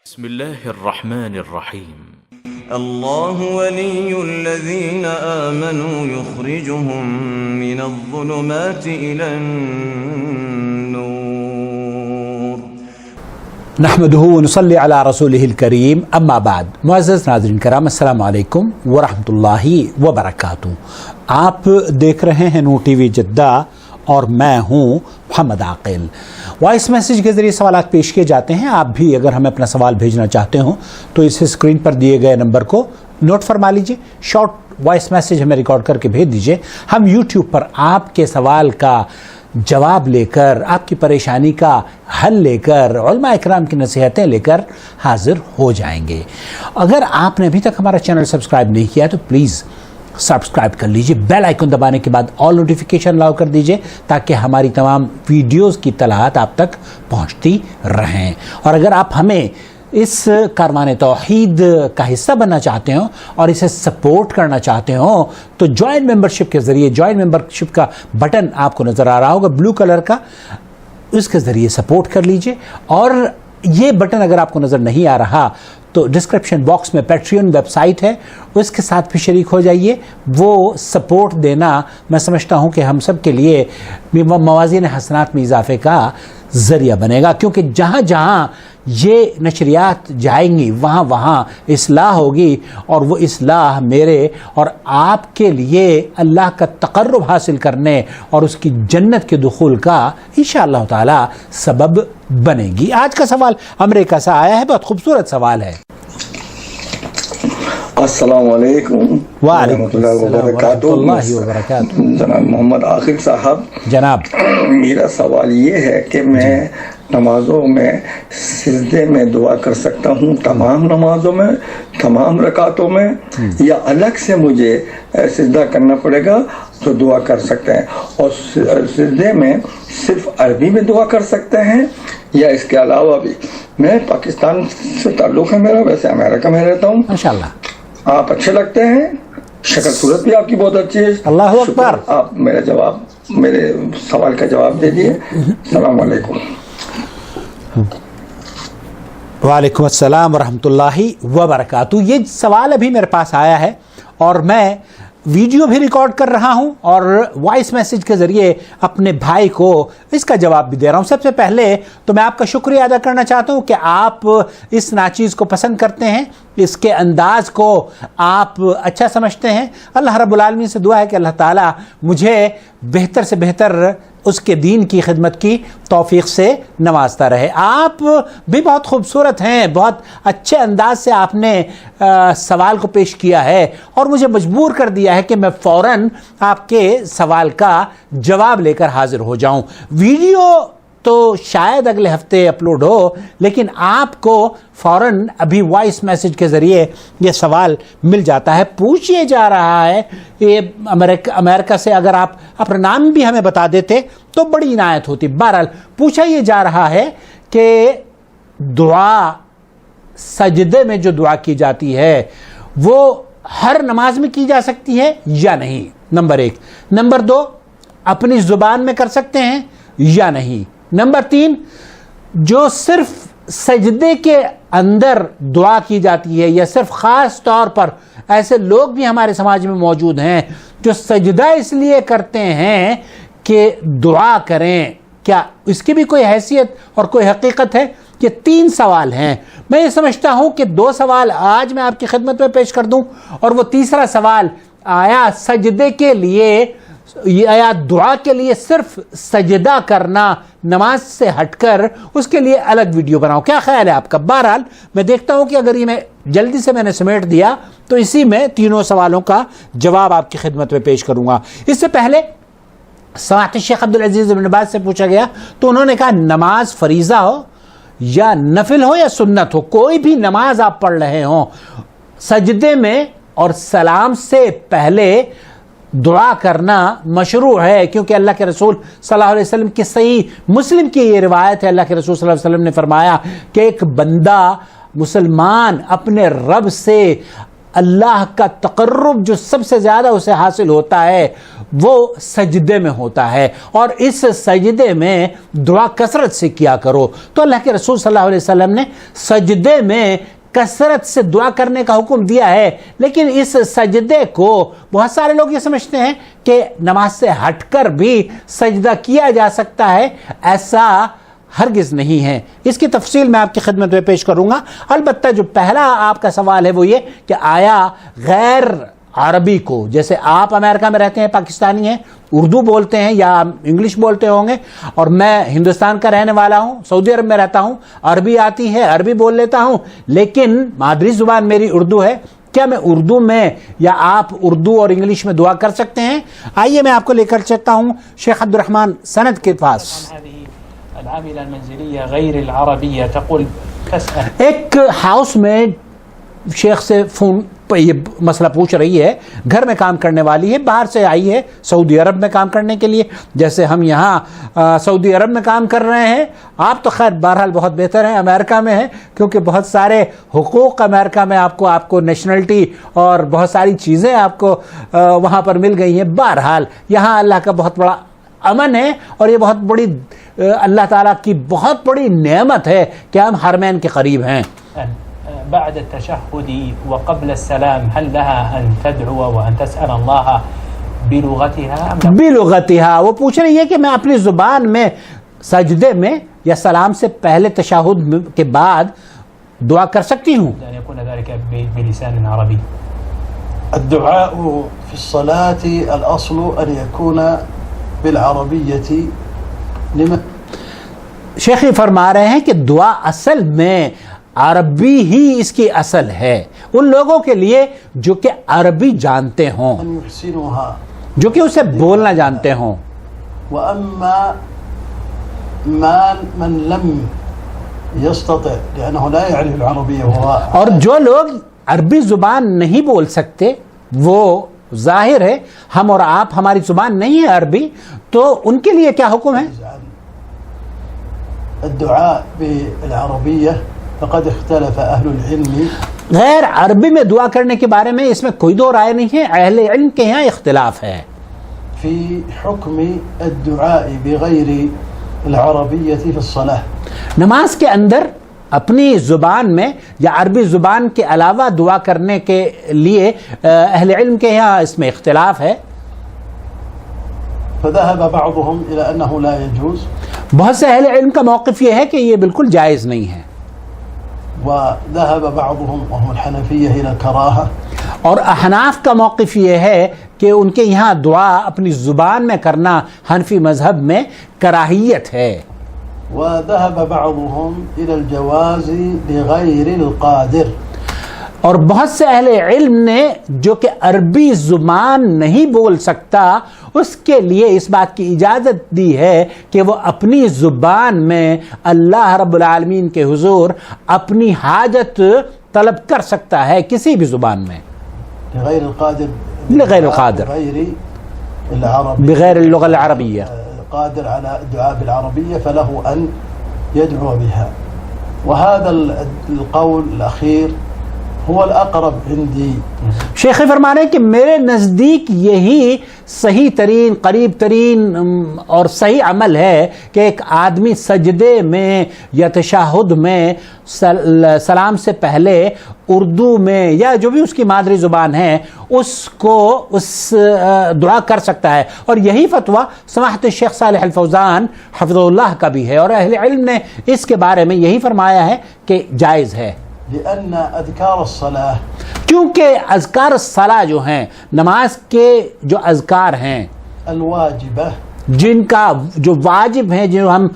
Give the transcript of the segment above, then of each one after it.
بسم الله الرحمن الرحيم الله ولي الذين آمنوا يخرجهم من الظلمات إلى النور نحمده ونصلي على رسوله الكريم اما بعد. معزز ناظرین کرام، السلام علیکم ورحمۃ اللہ وبرکاتہ. آپ دیکھ رہے ہیں نور ٹی وی جدہ اور میں ہوں محمد عاقل. وائس میسیج کے ذریعے سوالات پیش کیے جاتے ہیں. آپ بھی اگر ہمیں اپنا سوال بھیجنا چاہتے ہوں تو اس اسکرین پر دیے گئے نمبر کو نوٹ فرما لیجئے، شارٹ وائس میسیج ہمیں ریکارڈ کر کے بھیج دیجئے. ہم یوٹیوب پر آپ کے سوال کا جواب لے کر، آپ کی پریشانی کا حل لے کر، علماء اکرام کی نصیحتیں لے کر حاضر ہو جائیں گے. اگر آپ نے ابھی تک ہمارا چینل سبسکرائب نہیں کیا تو پلیز سبسکرائب کر لیجئے. بیل آئیکن دبانے کے بعد آل نوٹیفیکیشن الاؤ کر دیجئے تاکہ ہماری تمام ویڈیوز کی اطلاعات آپ تک پہنچتی رہیں. اور اگر آپ ہمیں اس کاروان توحید کا حصہ بننا چاہتے ہوں اور اسے سپورٹ کرنا چاہتے ہوں تو جوائن ممبرشپ کے ذریعے، جوائن ممبرشپ کا بٹن آپ کو نظر آ رہا ہوگا بلو کلر کا، اس کے ذریعے سپورٹ کر لیجئے. اور یہ بٹن اگر آپ کو نظر نہیں آ رہا تو ڈسکرپشن باکس میں پیٹریون ویب سائٹ ہے، اس کے ساتھ بھی شریک ہو جائیے. وہ سپورٹ دینا میں سمجھتا ہوں کہ ہم سب کے لیے موازین حسنات میں اضافے کا ذریعہ بنے گا، کیونکہ جہاں جہاں یہ نشریات جائیں گی وہاں وہاں اصلاح ہوگی، اور وہ اصلاح میرے اور آپ کے لیے اللہ کا تقرب حاصل کرنے اور اس کی جنت کے دخول کا انشاءاللہ تعالی سبب بنے گی. آج کا سوال امریکہ سے آیا ہے، بہت خوبصورت سوال ہے. السلام علیکم ورحمۃ اللہ وبرکاتہ. جناب محمد عاقل صاحب، جناب میرا سوال یہ ہے کہ میں نمازوں میں سجدے میں دعا کر سکتا ہوں تمام نمازوں میں، تمام رکعتوں میں، یا الگ سے مجھے سجدہ کرنا پڑے گا تو دعا کر سکتے ہیں؟ اور سجدے میں صرف عربی میں دعا کر سکتے ہیں یا اس کے علاوہ بھی؟ میں پاکستان سے تعلق ہے میرا، ویسے امریکہ میں رہتا ہوں. ماشاءاللہ آپ اچھے لگتے ہیں، شکل صورت بھی آپ کی بہت اچھی ہے. اللہ اکبر. آپ میرے سوال کا جواب دے دیے. السلام علیکم. وعلیکم السلام ورحمۃ اللہ وبرکاتہ. یہ سوال ابھی میرے پاس آیا ہے اور میں ویڈیو بھی ریکارڈ کر رہا ہوں اور وائس میسیج کے ذریعے اپنے بھائی کو اس کا جواب بھی دے رہا ہوں. سب سے پہلے تو میں آپ کا شکریہ ادا کرنا چاہتا ہوں کہ آپ اس ناچیز کو پسند کرتے ہیں، اس کے انداز کو آپ اچھا سمجھتے ہیں. اللہ رب العالمین سے دعا ہے کہ اللہ تعالیٰ مجھے بہتر سے بہتر اس کے دین کی خدمت کی توفیق سے نوازتا رہے. آپ بھی بہت خوبصورت ہیں، بہت اچھے انداز سے آپ نے سوال کو پیش کیا ہے اور مجھے مجبور کر دیا ہے کہ میں فوراً آپ کے سوال کا جواب لے کر حاضر ہو جاؤں. ویڈیو تو شاید اگلے ہفتے اپلوڈ ہو، لیکن آپ کو فوراً ابھی وائس میسیج کے ذریعے یہ سوال مل جاتا ہے. پوچھے جا رہا ہے، یہ امریکہ سے اگر آپ اپنا نام بھی ہمیں بتا دیتے تو بڑی عنایت ہوتی. بہرحال پوچھا یہ جا رہا ہے کہ دعا سجدے میں جو دعا کی جاتی ہے وہ ہر نماز میں کی جا سکتی ہے یا نہیں؟ نمبر 1. نمبر 2، اپنی زبان میں کر سکتے ہیں یا نہیں؟ نمبر 3، جو صرف سجدے کے اندر دعا کی جاتی ہے یا صرف خاص طور پر ایسے لوگ بھی ہمارے سماج میں موجود ہیں جو سجدہ اس لیے کرتے ہیں کہ دعا کریں، کیا اس کی بھی کوئی حیثیت اور کوئی حقیقت ہے؟ یہ 3 سوال ہیں. میں یہ سمجھتا ہوں کہ 2 سوال آج میں آپ کی خدمت میں پیش کر دوں اور وہ تیسرا سوال، آیا سجدے کے لیے یا دعا کے لیے صرف سجدہ کرنا نماز سے ہٹ کر اس کے لیے الگ ویڈیو بناؤ؟ کیا خیال ہے آپ کا؟ بہرحال میں دیکھتا ہوں کہ اگر یہ میں جلدی سے میں نے سمیٹ دیا تو اسی میں 3 سوالوں کا جواب آپ کی خدمت میں پیش کروں گا. اس سے پہلے سماحت شیخ عبدالعزیز بن باز سے پوچھا گیا تو انہوں نے کہا نماز فریضہ ہو یا نفل ہو یا سنت ہو، کوئی بھی نماز آپ پڑھ رہے ہوں، سجدے میں اور سلام سے پہلے دعا کرنا مشروع ہے، کیونکہ اللہ کے رسول صلی اللہ علیہ وسلم کی صحیح مسلم کی یہ روایت ہے. اللہ کے رسول صلی اللہ علیہ وسلم نے فرمایا کہ ایک بندہ مسلمان اپنے رب سے اللہ کا تقرب جو سب سے زیادہ اسے حاصل ہوتا ہے وہ سجدے میں ہوتا ہے، اور اس سجدے میں دعا کثرت سے کیا کرو۔ تو اللہ کے رسول صلی اللہ علیہ وسلم نے سجدے میں کثرت سے دعا کرنے کا حکم دیا ہے، لیکن اس سجدے کو بہت سارے لوگ یہ سمجھتے ہیں کہ نماز سے ہٹ کر بھی سجدہ کیا جا سکتا ہے، ایسا ہرگز نہیں ہے۔ اس کی تفصیل میں آپ کی خدمت میں پیش کروں گا۔ البتہ جو پہلا آپ کا سوال ہے وہ یہ کہ آیا غیر عربی کو، جیسے آپ امریکہ میں رہتے ہیں، پاکستانی ہیں، اردو بولتے ہیں یا انگلش بولتے ہوں گے، اور میں ہندوستان کا رہنے والا ہوں، سعودی عرب میں رہتا ہوں، عربی آتی ہے، عربی بول لیتا ہوں، لیکن مادری زبان میری اردو ہے، کیا میں اردو میں یا آپ اردو اور انگلش میں دعا کر سکتے ہیں؟ آئیے میں آپ کو لے کر چلتا ہوں شیخ عبد الرحمن سند کے پاس۔ العاملة المنزلية غير العربية تقول تسأل ایک ہاؤس میں شیخ سے فون پہ یہ مسئلہ پوچھ رہی ہے، گھر میں کام کرنے والی ہے، باہر سے آئی ہے سعودی عرب میں کام کرنے کے لیے، جیسے ہم یہاں سعودی عرب میں کام کر رہے ہیں، آپ تو خیر بہرحال بہت بہتر ہیں، امریکہ میں ہیں، کیونکہ بہت سارے حقوق امریکہ میں آپ کو نیشنلٹی اور بہت ساری چیزیں آپ کو وہاں پر مل گئی ہیں۔ بہرحال یہاں اللہ کا بہت بڑا امن ہے، اور یہ بہت بڑی اللہ تعالیٰ کی بہت بڑی نعمت ہے کہ ہم حرمین کے قریب ہیں۔ بعد التشهد وقبل السلام هل لها أن تدعو وأن تسأل الله بلغتها أم لا؟ بلغتها، وہ پوچھ رہی ہے کہ میں اپنی زبان میں سجدے میں یا سلام سے پہلے تشہد کے بعد دعا کر سکتی ہوں؟ أن يكون ذلك بلسان عربي. الدعاء في الصلاة الأصل أن يكون بالعربية لمن شیخ فرما رہے ہیں کہ دعا اصل میں عربی ہی اس کی اصل ہے، ان لوگوں کے لیے جو کہ عربی جانتے ہوں، يحسنها، جو کہ اسے بولنا جانتے ہوں۔ وأما من لم يستطع لأنه لا يعرف العربية وهو اور جو لوگ عربی زبان نہیں بول سکتے، وہ ظاہر ہے ہم اور آپ، ہماری زبان نہیں ہے عربی، تو ان کے لیے کیا حکم ہے؟ الدعاء بالعربية فقد اختلف أهل العلم غیر عربی میں دعا کرنے کے بارے میں اس میں کوئی دو رائے نہیں ہے، اہل علم کے یہاں اختلاف ہے في حكم الدعاء بغير العربية في الصلاة۔ نماز کے اندر اپنی زبان میں یا عربی زبان کے علاوہ دعا کرنے کے لیے اہل علم کے یہاں اس میں اختلاف ہے۔ فذهب بعضهم إلى أنه لا يجوز، بہت سے اہل علم کا موقف یہ ہے کہ یہ بالکل جائز نہیں ہے، وذهب بعضهم وهم الحنفية إلى الكراهة، اور احناف کا موقف یہ ہے کہ ان کے یہاں دعا اپنی زبان میں کرنا حنفی مذہب میں کراہیت ہے، وذهب بعضهم إلى الجواز لغير القادر، اور بہت سے اہل علم نے جو کہ عربی زبان نہیں بول سکتا اس کے لیے اس بات کی اجازت دی ہے کہ وہ اپنی زبان میں اللہ رب العالمین کے حضور اپنی حاجت طلب کر سکتا ہے کسی بھی زبان میں، لغير القادر، لغير القادر، بغیر اللغة العربية، قادر على الدعاء بالعربية فله أن يدعو بها. وهذا القول الأخير هو الأقرب عندي. شیخ فرما رہے ہیں کہ میرے نزدیک یہی صحیح ترین، قریب ترین اور صحیح عمل ہے کہ ایک آدمی سجدے میں یا تشہد میں سلام سے پہلے اردو میں یا جو بھی اس کی مادری زبان ہے اس کو اس دعا کر سکتا ہے، اور یہی فتویٰ سماحت الشیخ صالح الفوزان حفظہ اللہ کا بھی ہے، اور اہل علم نے اس کے بارے میں یہی فرمایا ہے کہ جائز ہے، لأن أذكار الصلاة، کیونکہ اذکار الصلاة جو ہیں، نماز کے جو اذکار ہیں الواجبة، جن کا جو واجب ہیں، جو ہم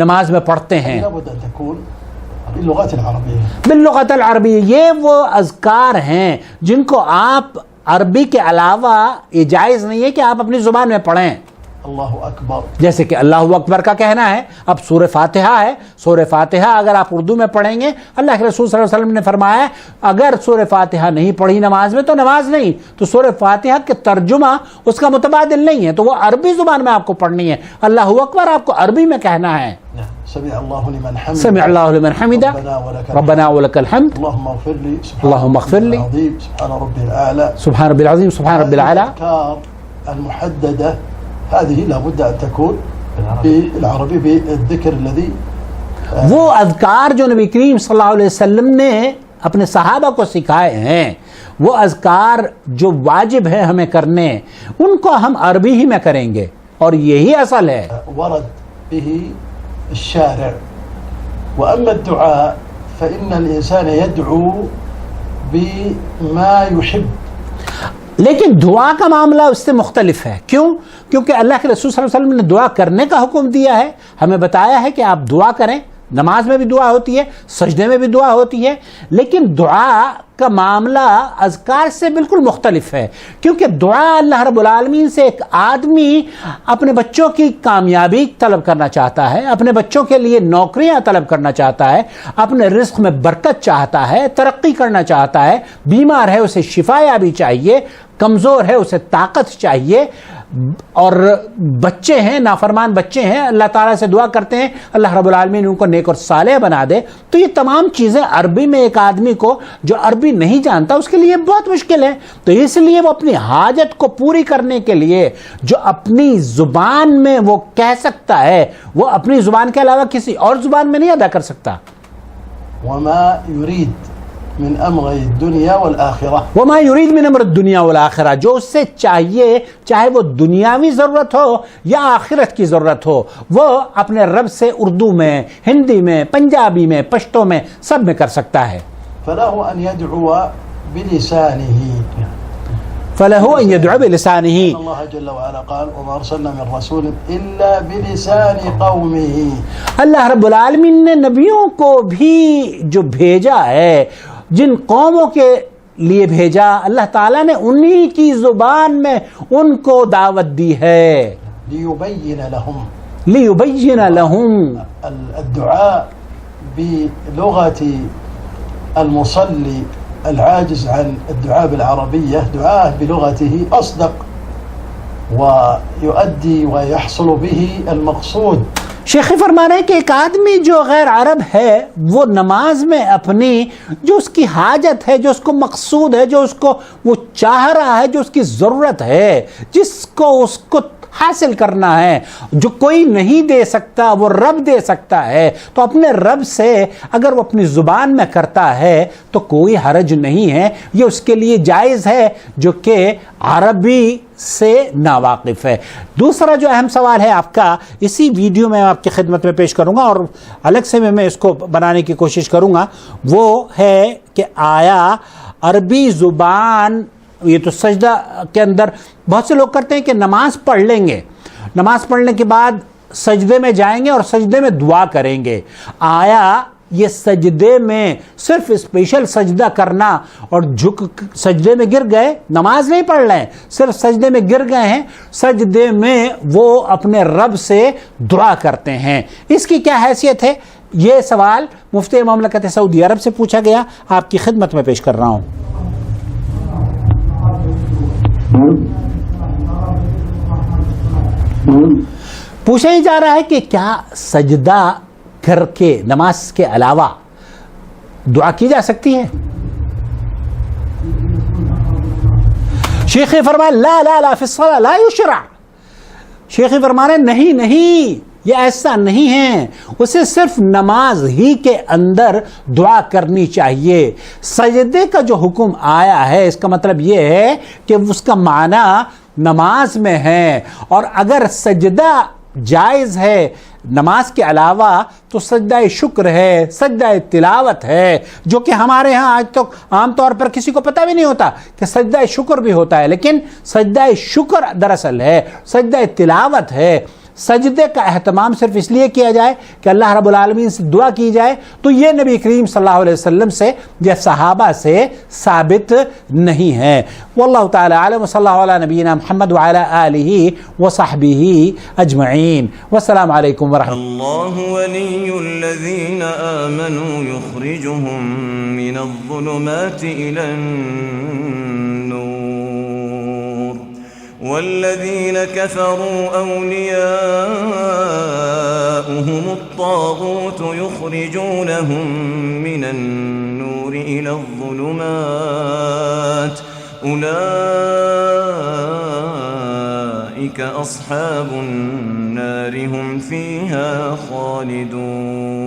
نماز میں پڑھتے ہیں، لابد أن تكون باللغة العربية، باللغت العربی، یہ وہ اذکار ہیں جن کو آپ عربی کے علاوہ یہ جائز نہیں ہے کہ آپ اپنی زبان میں پڑھیں، اللہ اکبر، جیسے کہ اللہ اکبر کا کہنا ہے۔ اب سورہ فاتحہ ہے، سورہ فاتحہ اگر آپ اردو میں پڑھیں گے، اللہ کے رسول صلی اللہ علیہ وسلم نے فرمایا ہے اگر سورہ فاتحہ نہیں پڑھی نماز میں تو نماز نہیں، تو سورہ فاتحہ کے ترجمہ اس کا متبادل نہیں ہے، تو وہ عربی زبان میں آپ کو پڑھنی ہے، اللہ اکبر آپ کو عربی میں کہنا ہے۔ سمع الله لمن حمده سمع الله لمن حمده ربنا ولك الحمد اللهم اغفر لي اللهم اغفر لي سبحان ربي الأعلى سبحان ربي العظيم سبحان ربي الأعلى. الأذكار المحددة هذه لابد أن تكون بالعربي بالذكر الذي وہ اذکار جو نبی کریم صلی اللہ علیہ وسلم نے اپنے صحابہ کو سکھائے ہیں، وہ اذکار جو واجب ہے ہمیں کرنے، ان کو ہم عربی ہی میں کریں گے، اور یہی اصل ہے. ورد به الشارع. وأما الدعاء فإن الإنسان يدعو بما يحب. لیکن دعا کا معاملہ اس سے مختلف ہے. کیوں؟ کیونکہ اللہ کے رسول صلی اللہ علیہ وسلم نے دعا کرنے کا حکم دیا ہے، ہمیں بتایا ہے کہ آپ دعا کریں. نماز میں بھی دعا ہوتی ہے، سجدے میں بھی دعا ہوتی ہے، لیکن دعا کا معاملہ اذکار سے بالکل مختلف ہے. کیونکہ دعا اللہ رب العالمین سے ایک آدمی اپنے بچوں کی کامیابی طلب کرنا چاہتا ہے، اپنے بچوں کے لیے نوکریاں طلب کرنا چاہتا ہے، اپنے رزق میں برکت چاہتا ہے، ترقی کرنا چاہتا ہے، بیمار ہے اسے شفا یابی چاہیے، کمزور ہے اسے طاقت چاہیے، اور بچے ہیں نافرمان بچے ہیں، اللہ تعالیٰ سے دعا کرتے ہیں اللہ رب العالمین ان کو نیک اور صالح بنا دے. تو یہ تمام چیزیں عربی میں ایک آدمی کو جو عربی نہیں جانتا اس کے لیے بہت مشکل ہے. تو اس لیے وہ اپنی حاجت کو پوری کرنے کے لیے جو اپنی زبان میں وہ کہہ سکتا ہے وہ اپنی زبان کے علاوہ کسی اور زبان میں نہیں ادا کر سکتا. وما يريد من امر الدنيا والآخرة. وما يريد من امر الدنيا والآخرة، جو اس سے چاہیے چاہے وہ دنیاوی ضرورت ہو یا آخرت کی ضرورت ہو، وہ اپنے رب سے اردو میں، ہندی میں، پنجابی میں، پشتو میں سب میں کر سکتا ہے. فله ان يدعو بلسانه. فله ان يدعو بلسانه. الله جل وعلا قال وما ارسلنا من رسول الا بلسان قومه. اللہ رب العالمین نے نبیوں کو بھی جو بھیجا ہے، جن قوموں کے لیے بھیجا، اللہ تعالیٰ نے انہی کی زبان میں ان کو دعوت دی ہے. ليبين لهم. ليبين لهم. الدعاء بلغة المصلي العاجز عن الدعاء بالعربية دعاء بلغته أصدق ويؤدي ويحصل به المقصود. شیخ فرما رہے ہیں کہ ایک آدمی جو غیر عرب ہے وہ نماز میں اپنی جو اس کی حاجت ہے، جو اس کو مقصود ہے، جو اس کو وہ چاہ رہا ہے، جو اس کی ضرورت ہے، جس کو اس کو حاصل کرنا ہے، جو کوئی نہیں دے سکتا وہ رب دے سکتا ہے، تو اپنے رب سے اگر وہ اپنی زبان میں کرتا ہے تو کوئی حرج نہیں ہے، یہ اس کے لیے جائز ہے جو کہ عربی سے ناواقف ہے. دوسرا جو اہم سوال ہے آپ کا، اسی ویڈیو میں آپ کی خدمت میں پیش کروں گا اور الگ سے میں اس کو بنانے کی کوشش کروں گا، وہ ہے کہ آیا عربی زبان، یہ تو سجدہ کے اندر بہت سے لوگ کرتے ہیں کہ نماز پڑھ لیں گے، نماز پڑھنے کے بعد سجدے میں جائیں گے اور سجدے میں دعا کریں گے. آیا یہ سجدے میں صرف اسپیشل سجدہ کرنا اور جھک سجدے میں گر گئے، نماز نہیں پڑھ رہے ہیں، صرف سجدے میں گر گئے ہیں، سجدے میں وہ اپنے رب سے دعا کرتے ہیں، اس کی کیا حیثیت ہے؟ یہ سوال مفتی مملکت سعودی عرب سے پوچھا گیا، آپ کی خدمت میں پیش کر رہا ہوں. پوچھا ہی جا رہا ہے کہ کیا سجدہ کر کے نماز کے علاوہ دعا کی جا سکتی ہے؟ شیخ فرمائے لا لا لا فی الصلاۃ لا یشرع. شیخ فرمانے نہیں، یہ ایسا نہیں ہے، اسے صرف نماز ہی کے اندر دعا کرنی چاہیے. سجدے کا جو حکم آیا ہے اس کا مطلب یہ ہے کہ اس کا معنی نماز میں ہے، اور اگر سجدہ جائز ہے نماز کے علاوہ تو سجدہ شکر ہے، سجدہ تلاوت ہے، جو کہ ہمارے ہاں آج تک عام طور پر کسی کو پتہ بھی نہیں ہوتا کہ سجدہ شکر بھی ہوتا ہے، لیکن سجدہ شکر دراصل ہے، سجدہ تلاوت ہے. سجدے کا اہتمام صرف اس لیے کیا جائے کہ اللہ رب العالمین سے دعا کی جائے، تو یہ نبی کریم صلی اللہ علیہ وسلم سے یا صحابہ سے ثابت نہیں ہے. واللہ تعالی عالم، صلی اللہ علیہ نبینا محمد وعلی آلہ وصحبہ اجمعین. والسلام علیکم ورحمۃ اللہ ولی الذین آمنوا یخرجهم من الظلمات إلى النور والذين كفروا أولياؤهم الطاغوت يخرجونهم من النور إلى الظلمات أولئك أصحاب النار هم فيها خالدون